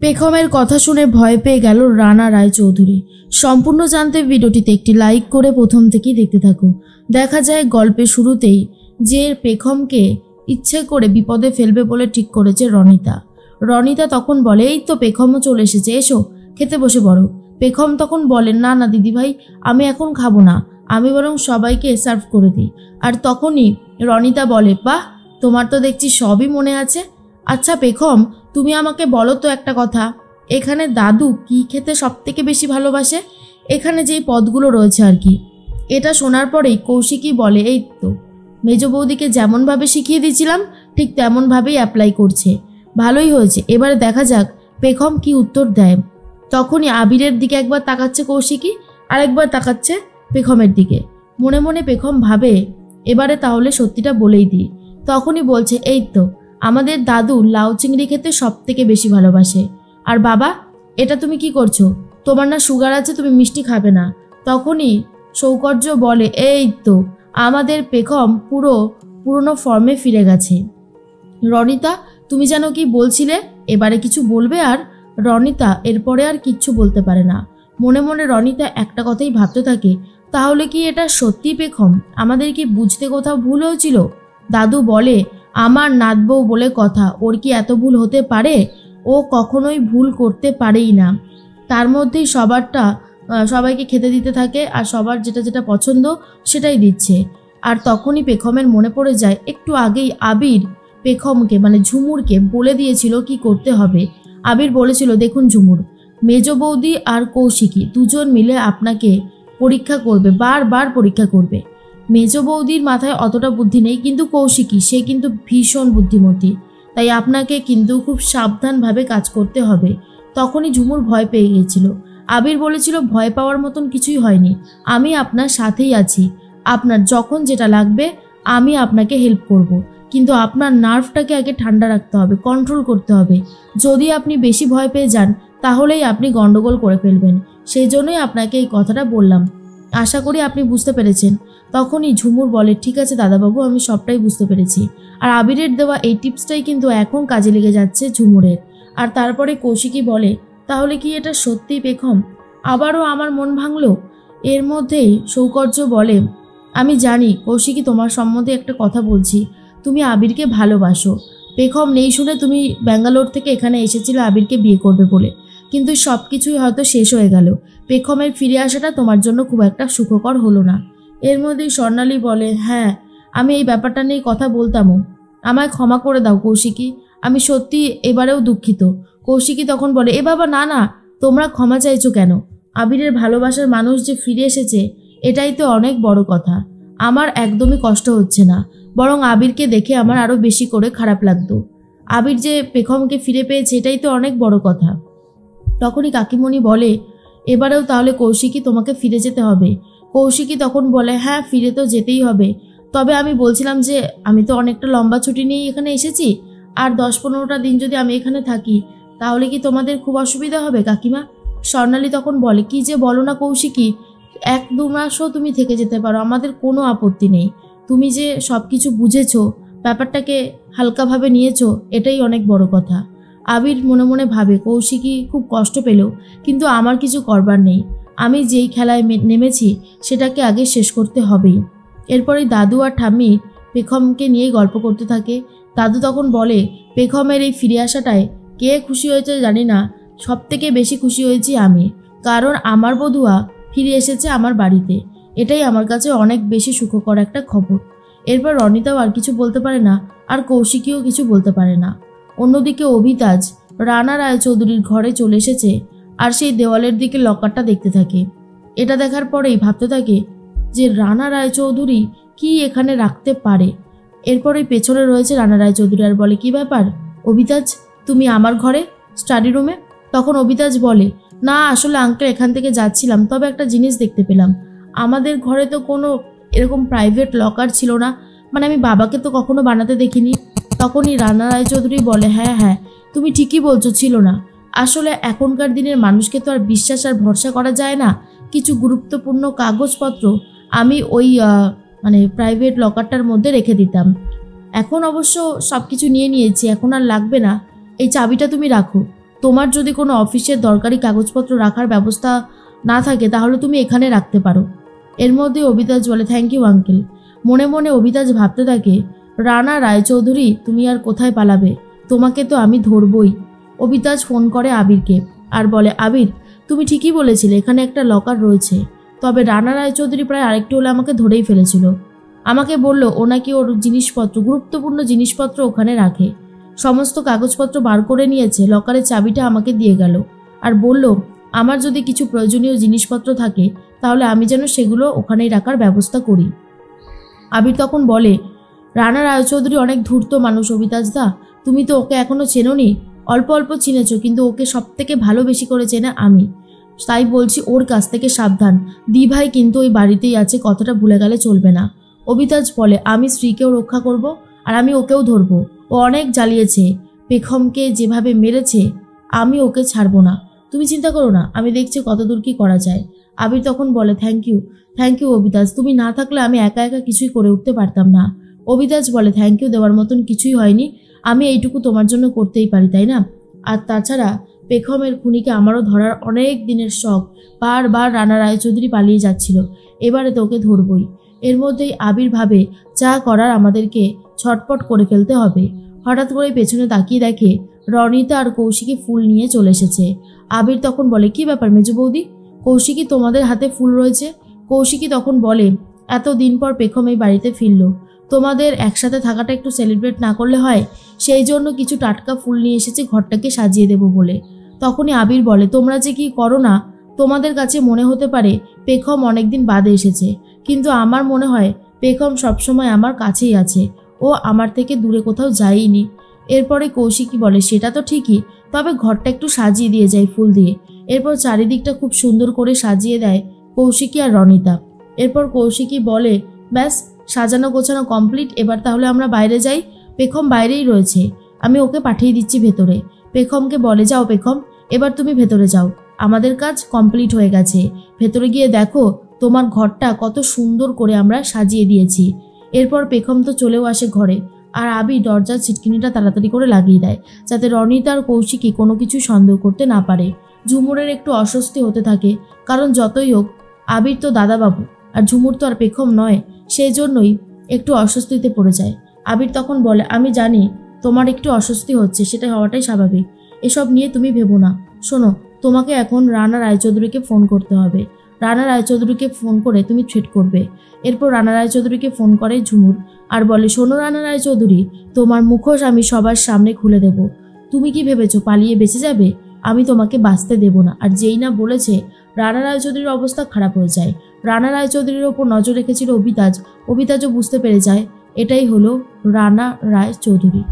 পেখমের কথা শুনে ভয় পেয়ে গেল রানা রায়চৌধুরী। সম্পূর্ণ জানতে ভিডিওটিতে একটি লাইক করে প্রথম থেকেই দেখতে থাকো। দেখা যায় গল্পের শুরুতেই যে পেখমকে ইচ্ছে করে বিপদে ফেলবে বলে ঠিক করেছে রনিতা। রনিতা তখন বলে, এই তো পেখমও চলে এসেছে, এসো খেতে বসে পড়ো। পেখম তখন বলেন, না না দিদিভাই, আমি এখন খাবো না, আমি বরং সবাইকে সার্ভ করে দিই। আর তখনই রনিতা বলে, বাহ, তোমার তো দেখছি সবই মনে আছে। আচ্ছা পেখম, তুমি আমাকে বলো তো একটা কথা, এখানে দাদু কি খেতে সব থেকে বেশি ভালোবাসে? এখানে যেই পদগুলো রয়েছে আর কি। এটা শোনার পরেই কৌশিকী বলে, এই তো মেজ বৌদিকে যেমনভাবে শিখিয়ে দিয়েছিলাম ঠিক তেমনভাবেই অ্যাপ্লাই করছে, ভালোই হয়েছে। এবারে দেখা যাক পেখম কি উত্তর দেয়। তখনই আবিরের দিকে একবার তাকাচ্ছে কৌশিকী, আরেকবার তাকাচ্ছে পেখমের দিকে। মনে মনে পেখম ভাবে, এবারে তাহলে সত্যিটা বলেই দিই। তখনই বলছে, এই তো আমাদের দাদু লাউ চিংড়ি খেতে সব থেকে বেশি ভালোবাসে। আর বাবা, এটা তুমি কি করছো? তোমার না সুগার আছে, তুমি মিষ্টি খাবে না। তখনই সৌকর্য বলে, এই তো আমাদের পেখম পুরনো ফর্মে ফিরে গেছে। রনিতা, তুমি যেন কি বলছিলে, এবারে কিছু বলবে? আর রনিতা এরপরে আর কিচ্ছু বলতে পারে না। মনে মনে রনিতা একটা কথাই ভাবতে থাকে, তাহলে কি এটা সত্যি পেখম? আমাদের কি বুঝতে কোথাও ভুল হয়েছিল? দাদু বলে, আমার নাতবউ বলে কথা, ওর কি এত ভুল হতে পারে? ও কখনোই ভুল করতে পারেই না। তার মধ্যেই সবাইকে খেতে দিতে থাকে, আর সবার যেটা যেটা পছন্দ সেটাই দিচ্ছে। আর তখনই পেখমের মনে পড়ে যায়, একটু আগেই আবির পেখমকে মানে ঝুমুরকে বলে দিয়েছিল কি করতে হবে। আবির বলেছিল, দেখুন ঝুমুর, মেজ বৌদি আর কৌশিকী দুজন মিলে আপনাকে পরীক্ষা করবে, বারবার পরীক্ষা করবে। মেজ বৌদির মাথায় অতটা বুদ্ধি নেই, কিন্তু কৌশিকী সে কিন্তু ভীষণ বুদ্ধিমতী, তাই আপনাকে কিন্তু খুব সাবধানভাবে কাজ করতে হবে। তখনই ঝুমুর ভয় পেয়ে গিয়েছিল। আবির বলেছিল, ভয় পাওয়ার মতন কিছুই হয়নি, আমি আপনার সাথেই আছি, আপনার যখন যেটা লাগবে আমি আপনাকে হেল্প করব। কিন্তু আপনার নার্ভটাকে আগে ঠান্ডা রাখতে হবে, কন্ট্রোল করতে হবে। যদি আপনি বেশি ভয় পেয়ে যান তাহলেই আপনি গন্ডগোল করে ফেলবেন, সেই জন্যই আপনাকে এই কথাটা বললাম। আশা করি আপনি বুঝতে পেরেছেন। তখনই ঝুমুর বলে, ঠিক আছে দাদাবাবু, আমি সবটাই বুঝতে পেরেছি। আর আবিরের দেওয়া এই টিপসটাই কিন্তু এখন কাজে লেগে যাচ্ছে ঝুমুরের। আর তারপরে কৌশিকী বলে, তাহলে কি এটা সত্যি পেখম? আবারও আমার মন ভাঙলো। এর মধ্যেই সৌকর্য বলে, আমি জানি কৌশিকী, তোমার সম্বন্ধে একটা কথা বলছি, তুমি আবিরকে ভালোবাসো। পেখম নেই শুনে তুমি ব্যাঙ্গালোর থেকে এখানে এসেছিলে আবিরকে বিয়ে করবে বলে, কিন্তু সব কিছুই হয়তো শেষ হয়ে গেল। পেখমের ফিরে আসাটা তোমার জন্য খুব একটা সুখকর হলো না। এর মধ্যেই স্বর্ণালী বলে, হ্যাঁ, আমি এই ব্যাপারটা নিয়ে কথা বলতামও, আমায় ক্ষমা করে দাও কৌশিকী, আমি সত্যি এবারেও দুঃখিত। কৌশিকী তখন বলে, এ বাবা না না, তোমরা ক্ষমা চাইছো কেন? আবিরের ভালোবাসার মানুষ যে ফিরে এসেছে এটাই তো অনেক বড় কথা। আমার একদমই কষ্ট হচ্ছে না, বরং আবিরকে দেখে আমার আরও বেশি করে খারাপ লাগতো। আবির যে পেখমকে ফিরে পেয়েছে এটাই তো অনেক বড় কথা। তখনই কাকিমণি বলে, এবারেও তাহলে কৌশিকী তোমাকে ফিরে যেতে হবে। কৌশিকী তখন বলে, হ্যাঁ ফিরে তো যেতেই হবে, তবে আমি বলছিলাম যে আমি তো অনেকটা লম্বা ছুটি নিয়ে এখানে এসেছি, আর 10-15টা দিন যদি আমি এখানে থাকি তাহলে কি তোমাদের খুব অসুবিধা হবে কাকিমা? স্বর্ণালী তখন বলে, কি যে বলো না কৌশিকী, 1-2 মাসও তুমি থেকে যেতে পারো, আমাদের কোনো আপত্তি নেই। তুমি যে সব কিছু বুঝেছো, ব্যাপারটাকে হালকাভাবে নিয়েছো, এটাই অনেক বড় কথা। আবির মনে মনে ভাবে, কৌশিকী খুব কষ্ট পেল, কিন্তু আমার কিছু করবার নেই, আমি যেই খেলায় নেমেছি সেটাকে আগে শেষ করতে হবেই। এরপরেই দাদু আর ঠাম্মি পেখমকে নিয়েই গল্প করতে থাকে। দাদু তখন বলে, পেখমের এই ফিরে আসাটায় কে খুশি হয়েছে জানি না, সব থেকে বেশি খুশি হয়েছি আমি, কারণ আমার বধূয়া ফিরে এসেছে আমার বাড়িতে, এটাই আমার কাছে অনেক বেশি সুখকর একটা খবর। এরপর রনিতাও আর কিছু বলতে পারে না, আর কৌশিকীও কিছু বলতে পারে না। অন্যদিকে অভিতাজ রানা রায়চৌধুরীর ঘরে চলে এসেছে, আর সেই দেওয়ালের দিকে লকারটা দেখতে থাকে। এটা দেখার পরেই ভাবতে থাকে যে রানা রায়চৌধুরী কি এখানে রাখতে পারে। এরপরেই পেছনে রয়েছে রানা রায়চৌধুরী, আর বলে, কি ব্যাপার অভিতাজ, তুমি আমার ঘরে স্টাডি রুমে? তখন অভিতাজ বলে, না আসলে আঙ্কেল এখান থেকে যাচ্ছিলাম, তবে একটা জিনিস দেখতে পেলাম, আমাদের ঘরে তো কোনো এরকম প্রাইভেট লকার ছিল না, মানে আমি বাবাকে তো কখনো বানাতে দেখিনি। তখনই রানা রায়চৌধুরী বলে, হ্যাঁ হ্যাঁ তুমি ঠিকই বলছো, ছিল না। আসলে এখনকার দিনের মানুষকে তো আর বিশ্বাস আর ভরসা করা যায় না। কিছু গুরুত্বপূর্ণ কাগজপত্র আমি ওই প্রাইভেট লকারটার মধ্যে রেখে দিতাম, এখন অবশ্য সব কিছু নিয়ে নিয়েছি, এখন আর লাগবে না, এই চাবিটা তুমি রাখো। তোমার যদি কোনো অফিসের দরকারি কাগজপত্র রাখার ব্যবস্থা না থাকে তাহলে তুমি এখানে রাখতে পারো। এর মধ্যে অবিতাজ বলে থ্যাংক ইউ আঙ্কেল। মনে মনে অবিতাজ ভাবতে থাকে, রানা রায়চৌধুরী তুমি আর কোথায় পালাবে, তোমাকে তো আমি ধরবই। অবিতাজ ফোন করে আবিরকে আর বলে, আবির তুমি ঠিকই বলেছিলে, এখানে একটা লকার রয়েছে। তবে রানা রায়চৌধুরী প্রায় আরেকটু হলে আমাকে ধরেই ফেলেছিল। আমাকে বলল ও নাকি ওর জিনিসপত্র, গুরুত্বপূর্ণ জিনিসপত্র ওখানে রাখে। সমস্ত কাগজপত্র বার করে নিয়েছে, লকারের চাবিটা আমাকে দিয়ে গেল আর বলল আমার যদি কিছু প্রয়োজনীয় জিনিসপত্র থাকে তাহলে আমি যেন সেগুলো ওখানেই রাখার ব্যবস্থা করি। আবির তখন বলে, রানা রায়চৌধুরী অনেক ধূর্ত মানুষ অবিতাজ দা, তুমি তো ওকে এখনো চেনোনি, অল্প অল্প চিনেছ, কিন্তু ওকে সব থেকে ভালো বেশি করে চেনে আমি। তাই বলছি ওর কাছ থেকে সাবধান। দি ভাই কিন্তু ওই বাড়িতেই আছে, কথাটা ভুলে গেলে চলবে না। অবিতাজ বলে, আমি স্ত্রীকেও রক্ষা করব আর আমি ওকেও ধরবো। ও অনেক জ্বালিয়েছে, পেখমকে যেভাবে মেরেছে, আমি ওকে ছাড়বো না। তুমি চিন্তা করো না, আমি দেখছি কতদূর কি করা যায়। আবির তখন বলে, থ্যাংক ইউ অবিতাজ, তুমি না থাকলে আমি একা একা কিছুই করে উঠতে পারতাম না। অবিতাজ বলে, থ্যাংক ইউ দেওয়ার মতন কিছুই হয়নি, আমি এইটুকু তোমার জন্য করতেই পারি, তাই না? আর তাছাড়া পেখমের খুনিকে আমারও ধরার অনেক দিনের শখ, বারবার রানা রায়চৌধুরী পালিয়ে যাচ্ছিল, এবারে তো ওকে ধরবই। এর মধ্যেই আবির ভাবে যা করার আমাদেরকে ছটপট করে ফেলতে হবে। হঠাৎ করে পেছনে তাকিয়ে দেখে রনিতা আর কৌশিকী ফুল নিয়ে চলে এসেছে। আবির তখন বলে, কি ব্যাপার মেজো বৌদি, কৌশিকী তোমাদের হাতে ফুল রয়েছে? কৌশিকী তখন বলে, এতদিন পর পেখম এই বাড়িতে ফিরল, তোমাদের একসাথে থাকাটা একটু সেলিব্রেট না করলে হয়, সেই জন্য কিছু টাটকা ফুল নিয়ে এসেছে ঘরটাকে সাজিয়ে দেব বলে। তখনই আবির বলে, তোমরা যে কি করো না, তোমাদের কাছে মনে হতে পারে পেখম অনেকদিন বাদে এসেছে, কিন্তু আমার মনে হয় পেখম সবসময় আমার কাছেই আছে, ও আমার থেকে দূরে কোথাও যায়নি। এরপরে কৌশিকী বলে, সেটা তো ঠিকই, তবে ঘরটা একটু সাজিয়ে দিয়ে যায় ফুল দিয়ে। এরপর চারিদিকটা খুব সুন্দর করে সাজিয়ে দেয় কৌশিকী আর রনিতা। এরপর কৌশিকী বলে, ব্যাস সাজানো গোছানো কমপ্লিট, এবার তাহলে আমরা বাইরে যাই। পেখম বাইরেই রয়েছে, আমি ওকে পাঠিয়ে দিচ্ছি ভেতরে। পেখমকে বলে, যাও পেখম, এবার তুমি ভেতরে যাও, আমাদের কাজ কমপ্লিট হয়ে গেছে, ভেতরে গিয়ে দেখো তোমার ঘরটা কত সুন্দর করে আমরা সাজিয়ে দিয়েছি। এরপর পেখম তো চলেও আসে ঘরে, আর আবির দরজার ছিটকিনিটা তাড়াতাড়ি করে লাগিয়ে দেয় যাতে রনিতা আর কৌশিকী কোনো কিছু সন্দেহ করতে না পারে। ঝুমুরের একটু অস্বস্তি হতে থাকে, কারণ যতই হোক আবির তো দাদাবাবু আর ঝুমুর তো আর পেখম নয়, সেই জন্যই একটু অস্বস্তিতে পড়ে যায়। আবির তখন বলে, আমি জানি তোমার একটু অস্বস্তি হচ্ছে, সেটা হওয়াটাই স্বাভাবিক, এসব নিয়ে তুমি ভেবো না। শোনো, তোমাকে এখন রানা রায়চৌধুরীকে ফোন করতে হবে, রানা রায়চৌধুরীকে ফোন করে তুমি থ্রেট করবে। এরপর রানা রায়চৌধুরীকে ফোন করে ঝুমুর আর বলে, শোনো রানা রায়চৌধুরী, তোমার মুখোশ আমি সবার সামনে খুলে দেব, তুমি কি ভেবেছো পালিয়ে বেঁচে যাবে? আমি তোমাকে বাঁচতে দেব না। আর যেই না বলেছে, রানা রায়চৌধুরীর অবস্থা খারাপ হয়ে যায়। রানা রায়চৌধুরীর ওপর নজর রেখেছিল অবিতাজও বুঝতে পেরে যায় এটাই হলো রানা রায়চৌধুরী।